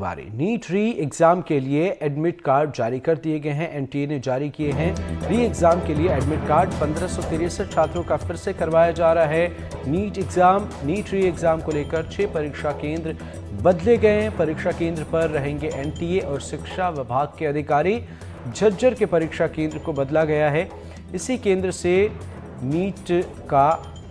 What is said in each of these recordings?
बारी नीट री एग्जाम के लिए एडमिट कार्ड जारी कर दिए गए हैं। एनटीए ने जारी किए हैं री एग्जाम के लिए एडमिट कार्ड। 1563 छात्रों का फिर से करवाया जा रहा है नीट री एग्जाम को लेकर 6 परीक्षा केंद्र बदले गए हैं। परीक्षा केंद्र पर रहेंगे एनटीए और शिक्षा विभाग के अधिकारी। झज्जर के परीक्षा केंद्र को बदला गया है। इसी केंद्र से नीट का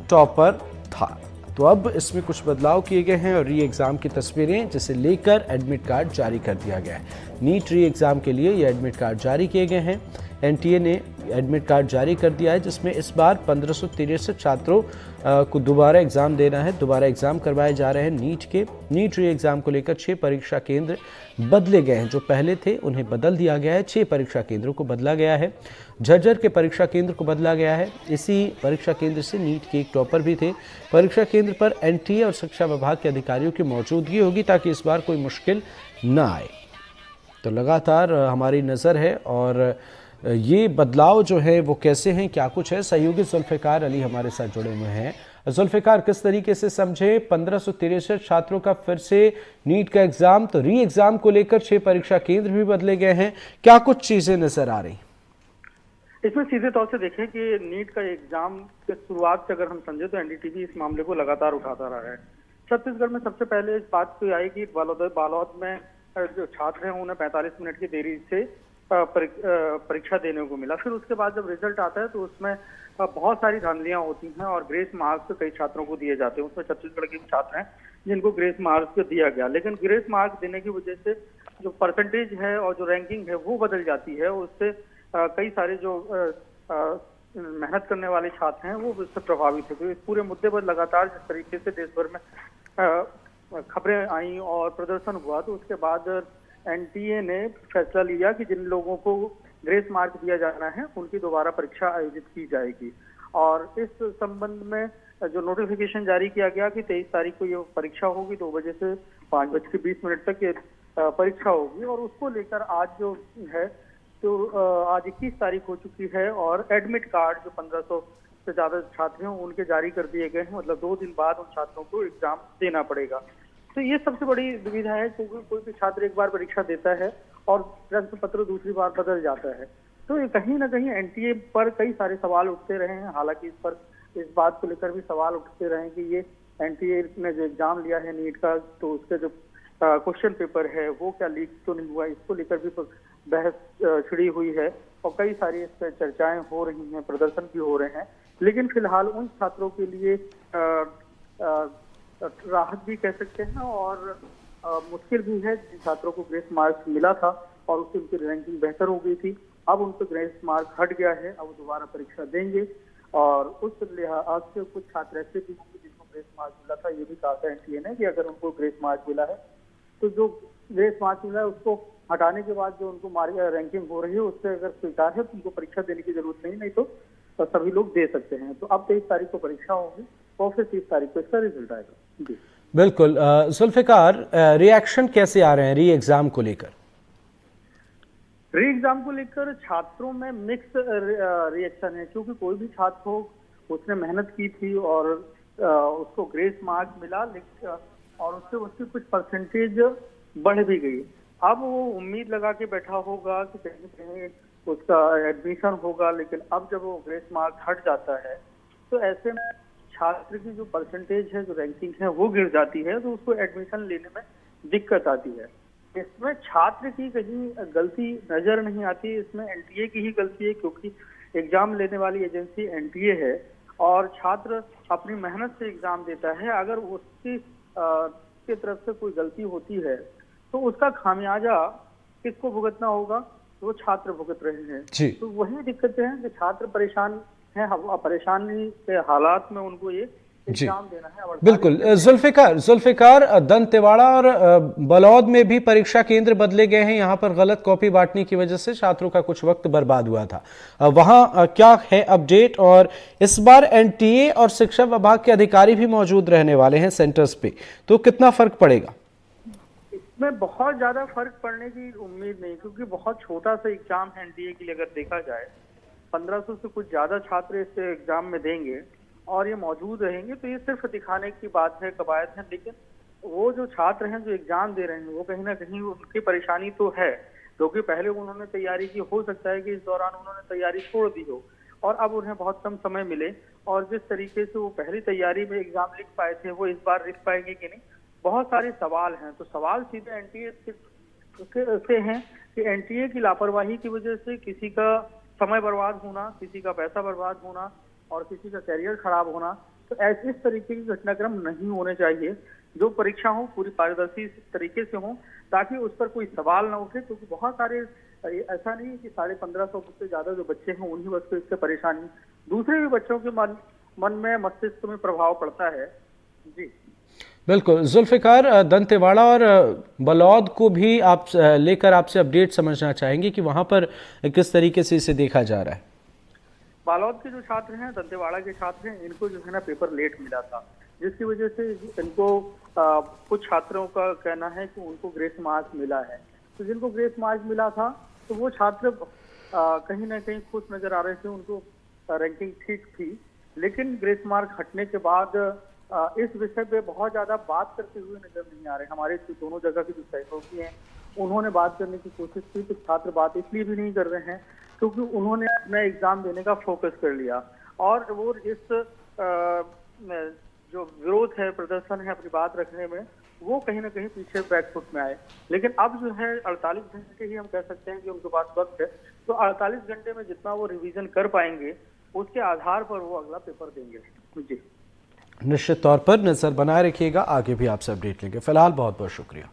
टॉपर था, तो अब इसमें कुछ बदलाव किए गए हैं और री एग्ज़ाम की तस्वीरें जिसे लेकर एडमिट कार्ड जारी कर दिया गया है। नीट री एग्ज़ाम के लिए ये एडमिट कार्ड जारी किए गए हैं। एनटीए ने एडमिट कार्ड जारी कर दिया है, जिसमें इस बार 1563 छात्रों को दोबारा एग्ज़ाम देना है। दोबारा एग्ज़ाम करवाए जा रहे हैं नीट री एग्ज़ाम को लेकर 6 परीक्षा केंद्र बदले गए हैं। जो पहले थे उन्हें बदल दिया गया है। 6 परीक्षा केंद्रों को बदला गया है। झज्जर के परीक्षा केंद्र को बदला गया है। इसी परीक्षा केंद्र से नीट के एक टॉपर भी थे। परीक्षा केंद्र पर एनटीए और शिक्षा विभाग के अधिकारियों की मौजूदगी होगी ताकि इस बार कोई मुश्किल न आए। तो लगातार हमारी नज़र है और ये बदलाव जो है वो कैसे हैं, क्या कुछ है। सहयोगी जुल्फ़िकार अली हमारे साथ जुड़े हुए हैं। जुल्फ़िकार, किस तरीके से समझे 1563 छात्रों का फिर से नीट का एग्ज़ाम, तो री एग्ज़ाम को लेकर 6 परीक्षा केंद्र भी बदले गए हैं, क्या कुछ चीज़ें नज़र आ रही? इसमें सीधे तौर से देखें कि नीट का एग्जाम के शुरुआत से अगर हम समझे तो एनडीटीवी इस मामले को लगातार उठाता रहा है। छत्तीसगढ़ में सबसे पहले इस बात को आई कि बालोद में जो छात्र हैं उन्हें 45 मिनट की देरी से परीक्षा देने को मिला। फिर उसके बाद जब रिजल्ट आता है तो उसमें बहुत सारी धांधलियां होती हैं और ग्रेस मार्क्स कई छात्रों को दिए जाते हैं। उसमें छत्तीसगढ़ के छात्र हैं जिनको ग्रेस मार्क्स दिया गया, लेकिन ग्रेस मार्क्स देने की वजह से जो परसेंटेज है और जो रैंकिंग है वो बदल जाती है। उससे कई सारे जो मेहनत करने वाले छात्र हैं वो इससे प्रभावित है। तो इस पूरे मुद्दे पर लगातार जिस तरीके से देश भर में खबरें आई और प्रदर्शन हुआ, तो उसके बाद एनटीए ने फैसला लिया कि जिन लोगों को ग्रेस मार्क दिया जाना है उनकी दोबारा परीक्षा आयोजित की जाएगी। और इस संबंध में जो नोटिफिकेशन जारी किया गया कि 23 तारीख को ये परीक्षा होगी, 2 बजे से 5:20 तक ये परीक्षा होगी। और उसको लेकर आज जो है तो आज 21 तारीख हो चुकी है और एडमिट कार्ड जो 1500 से ज्यादा छात्र हैं उनके जारी कर दिए गए हैं। मतलब 2 दिन बाद उन छात्रों को एग्जाम देना पड़ेगा। तो ये सबसे बड़ी दुविधा है क्योंकि कोई भी छात्र एक बार परीक्षा देता है और प्रश्न पत्र दूसरी बार बदल जाता है। तो ये कहीं ना कहीं एनटीए पर कई सारे सवाल उठते रहे हैं। हालांकि इस बात को लेकर भी सवाल उठते रहे हैं कि ये एनटीए ने जो एग्जाम लिया है नीट का, तो उसके जो क्वेश्चन पेपर है वो क्या लीक तो नहीं हुआ, इसको लेकर भी बहस छिड़ी हुई है और कई सारी इस पर चर्चाएं हो रही हैं, प्रदर्शन भी हो रहे हैं। लेकिन फिलहाल उन छात्रों के लिए राहत भी कह सकते हैं और मुश्किल भी है जिन छात्रों को ग्रेस मार्क्स मिला था और उससे उनकी रैंकिंग बेहतर हो गई थी। अब उनको ग्रेस मार्क हट गया है, अब दोबारा परीक्षा देंगे। और उस लिहाज से कुछ छात्र ऐसे भी होंगे जिनको ग्रेस मार्क मिला था। ये भी कहा था एनटीए ने कि अगर उनको ग्रेस मार्क मिला है तो जो ग्रेस मार्क मिला है उसको हटाने के बाद जो उनको रैंकिंग हो रही है उससे अगर स्वीकार है तो उनको परीक्षा देने की जरूरत नहीं तो सभी लोग दे सकते हैं। तो अब 23 तारीख को परीक्षा होगी और फिर 30 तारीख को इसका रिजल्ट आएगा। जी बिल्कुल। जुल्फ़िकार, रिएक्शन कैसे आ रहे हैं री एग्जाम को लेकर? री एग्जाम को लेकर छात्रों में मिक्स रिएक्शन है, क्योंकि कोई भी छात्र हो उसने मेहनत की थी और उसको ग्रेस मार्क मिला और उससे उसकी कुछ परसेंटेज बढ़ भी गई। अब वो उम्मीद लगा के बैठा होगा कि कहीं कहीं उसका एडमिशन होगा, लेकिन अब जब वो ग्रेस मार्क हट जाता है तो ऐसे में छात्र की जो परसेंटेज है, जो रैंकिंग है वो गिर जाती है, तो उसको एडमिशन लेने में दिक्कत आती है। इसमें छात्र की कहीं गलती नजर नहीं आती, इसमें एनटीए की ही गलती है, क्योंकि एग्जाम लेने वाली एजेंसी एनटीए है और छात्र अपनी मेहनत से एग्जाम देता है। अगर उसकी की तरफ से कोई गलती होती है तो उसका खामियाजा किसको भुगतना होगा? तो वो छात्र भुगत रहे हैं। तो वही दिक्कतें हैं कि छात्र परेशान हैं, परेशानी के हालात में उनको ये एग्जाम देना है। बिल्कुल। जुल्फ़िकार, दंतेवाड़ा और बलौद में भी परीक्षा केंद्र बदले गए हैं। यहाँ पर गलत कॉपी बांटने की वजह से छात्रों का कुछ वक्त बर्बाद हुआ था। वहाँ क्या है अपडेट? और इस बार एनटीए और शिक्षा विभाग के अधिकारी भी मौजूद रहने वाले हैं सेंटर्स पे, तो कितना फर्क पड़ेगा? इसमें बहुत ज्यादा फर्क पड़ने की उम्मीद नहीं, क्योंकि बहुत छोटा सा एग्जाम है एनटीए के लिए। अगर देखा जाए 1500 से कुछ ज्यादा छात्र इस एग्जाम में देंगे और ये मौजूद रहेंगे, तो ये सिर्फ दिखाने की बात है, कवायद है। लेकिन वो जो छात्र हैं जो एग्जाम दे रहे हैं वो कहीं ना कहीं उनकी परेशानी तो है, क्योंकि पहले उन्होंने तैयारी की, हो सकता है कि इस दौरान उन्होंने तैयारी छोड़ दी हो और अब उन्हें बहुत कम समय मिले, और जिस तरीके से वो पहली तैयारी में एग्जाम लिख पाए थे वो इस बार लिख पाएंगे कि नहीं। बहुत सारे सवाल हैं, तो सवाल सीधे एनटीए से हैं कि एनटीए की लापरवाही की वजह से किसी का समय बर्बाद होना, किसी का पैसा बर्बाद होना और किसी का करियर खराब होना, तो ऐसे इस तरीके के घटनाक्रम नहीं होने चाहिए। जो परीक्षा हो पूरी पारदर्शी तरीके से हो, ताकि उस पर कोई सवाल ना उठे, क्योंकि बहुत सारे ऐसा नहीं है कि 1550 से ज्यादा जो बच्चे हैं उन्हीं बस को इससे परेशानी, दूसरे भी बच्चों के मन में, मस्तिष्क में प्रभाव पड़ता है। जी बिल्कुल। जुल्फिकार, दंतेवाड़ा और बलौद को भी आप लेकर आपसे अपडेट समझना चाहेंगे कि वहां पर किस तरीके से इसे देखा जा रहा है। बालोद के जो छात्र हैं, दंतेवाड़ा के छात्र हैं, इनको जो है ना पेपर लेट मिला था, जिसकी वजह से इनको कुछ छात्रों का कहना है कि उनको ग्रेस मार्क्स मिला है। तो जिनको ग्रेस मार्क्स मिला था तो वो छात्र कहीं ना कहीं खुश नजर आ रहे थे, उनको रैंकिंग ठीक थी, लेकिन ग्रेस मार्क हटने के बाद इस विषय पे बहुत ज्यादा बात करते हुए नजर नहीं आ रहे। हमारे दोनों जगह के जो सहयोगी हैं उन्होंने बात करने की कोशिश की, तो छात्र बात इसलिए भी नहीं कर रहे हैं क्योंकि उन्होंने अपना एग्जाम देने का फोकस कर लिया, और वो इस जो विरोध है, प्रदर्शन है, अपनी बात रखने में वो कहीं ना कहीं पीछे बैकफुट में आए। लेकिन अब जो है 48 घंटे ही हम कह सकते हैं कि उनके पास वक्त है, तो 48 घंटे में जितना वो रिवीजन कर पाएंगे उसके आधार पर वो अगला पेपर देंगे। जी निश्चित तौर पर नजर बनाए रखिएगा, आगे भी आपसे अपडेट लेंगे। फिलहाल बहुत बहुत शुक्रिया।